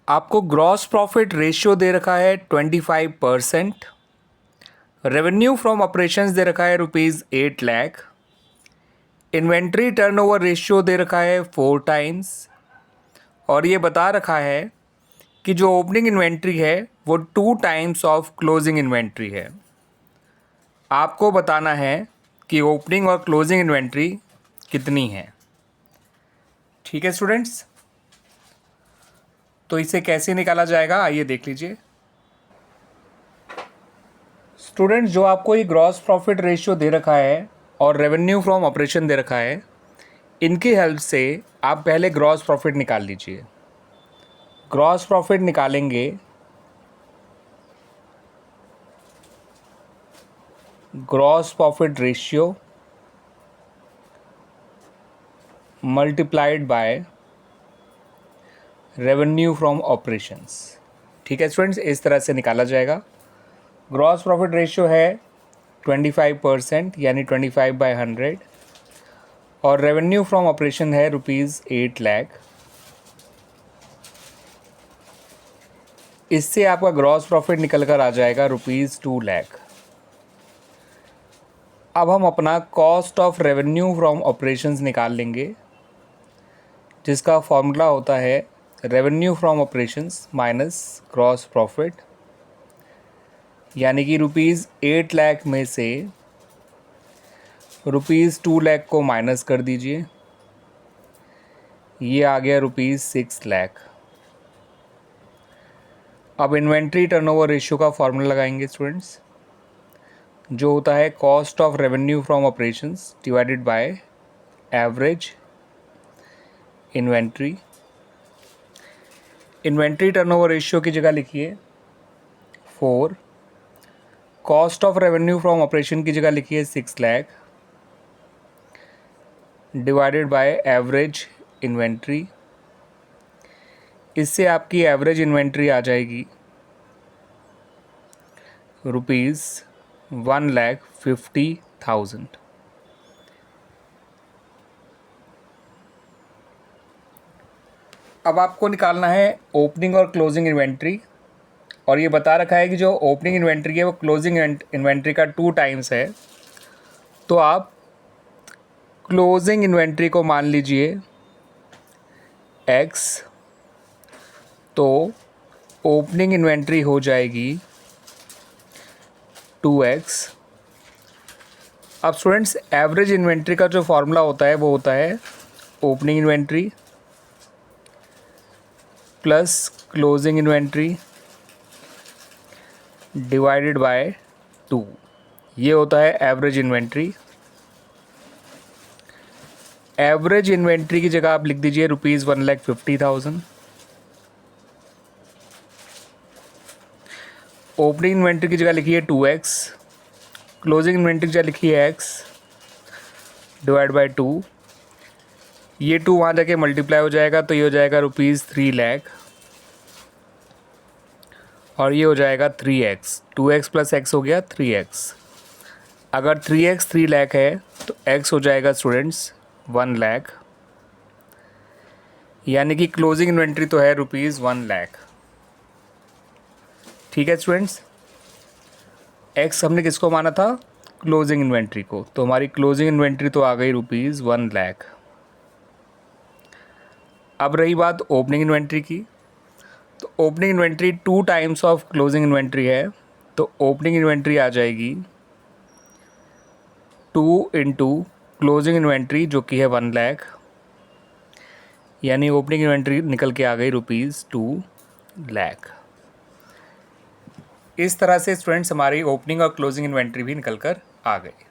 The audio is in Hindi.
आपको ग्रॉस प्रॉफिट रेशियो दे रखा है 25%, रेवेन्यू फ्रॉम ऑपरेशंस दे रखा है ₹8 लाख, इन्वेंट्री टर्नओवर रेशियो दे रखा है 4 टाइम्स और ये बता रखा है कि जो ओपनिंग इन्वेंट्री है वो 2 टाइम्स ऑफ क्लोजिंग इन्वेंट्री है। आपको बताना है कि ओपनिंग और क्लोजिंग इन्वेंट्री कितनी है। ठीक है स्टूडेंट्स, तो इसे कैसे निकाला जाएगा आइए देख लीजिए। स्टूडेंट्स, जो आपको ये ग्रॉस प्रॉफिट रेशियो दे रखा है और रेवेन्यू फ्रॉम ऑपरेशन दे रखा है, इनकी हेल्प से आप पहले ग्रॉस प्रॉफिट निकाल लीजिए। ग्रॉस प्रॉफिट निकालेंगे, gross profit ratio multiplied by revenue from operations. ठीक है स्टूडेंट्स, इस तरह से निकाला जाएगा। ग्रॉस प्रॉफिट रेशियो है 25% यानी 25/100 और रेवेन्यू फ्रॉम ऑपरेशन है ₹8 लाख। इससे आपका ग्रॉस प्रॉफिट निकल कर आ जाएगा ₹2 लाख। अब हम अपना cost of revenue from operations निकाल लेंगे, जिसका फॉर्मूला होता है revenue from operations minus gross profit, यानी कि ₹8 लाख में से ₹2 लाख को माइनस कर दीजिए, ये आ गया ₹6 लाख। अब इन्वेंट्री टर्नओवर रेशियो का फॉर्मूला लगाएंगे स्टूडेंट्स, जो होता है cost of revenue from operations divided by average inventory. Inventory turnover ratio की जगह लिखिए 4, cost of revenue from operation की जगह लिखिए 6 lakh divided by average inventory. इससे आपकी एवरेज इन्वेंट्री आ जाएगी ₹1,50,000। अब आपको निकालना है ओपनिंग और क्लोजिंग इन्वेंट्री, और ये बता रखा है कि जो ओपनिंग इन्वेंट्री है वो क्लोजिंग इन्वेंट्री का 2 टाइम्स है। तो आप क्लोजिंग इन्वेंट्री को मान लीजिए x, तो ओपनिंग इन्वेंट्री हो जाएगी 2x। अब स्टूडेंट्स, एवरेज इन्वेंट्री का जो फॉर्मूला होता है वो होता है opening inventory plus closing inventory divided by 2, ये होता है एवरेज इन्वेंट्री। एवरेज इन्वेंट्री की जगह आप लिख दीजिए ₹1,50,000। ओपनिंग इन्वेंट्री की जगह लिखिए 2x, क्लोजिंग इन्वेंट्री की जगह लिखिए x डिवाइड बाय 2। ये 2 वहाँ जाके मल्टीप्लाई हो जाएगा, तो ये हो जाएगा ₹3 लाख और ये हो जाएगा 3x। 2x प्लस x हो गया 3x। अगर 3x 3 लाख है तो x हो जाएगा स्टूडेंट्स 1 लाख, यानी कि क्लोजिंग इन्वेंट्री तो है ₹1 लाख। ठीक है स्टूडेंट्स, x हमने किसको माना था? क्लोजिंग इन्वेंट्री को, तो हमारी क्लोजिंग इन्वेंट्री तो आ गई ₹1 लाख। अब रही बात ओपनिंग इन्वेंट्री की, तो opening inventory 2 times of closing inventory है, तो ओपनिंग इन्वेंट्री आ जाएगी 2 इंटू क्लोजिंग इन्वेंट्री जो कि है 1 लाख, यानी ओपनिंग इन्वेंट्री निकल के आ गई ₹2 लाख। इस तरह से स्टूडेंट्स हमारी ओपनिंग और क्लोजिंग इन्वेंट्री भी निकल कर आ गई।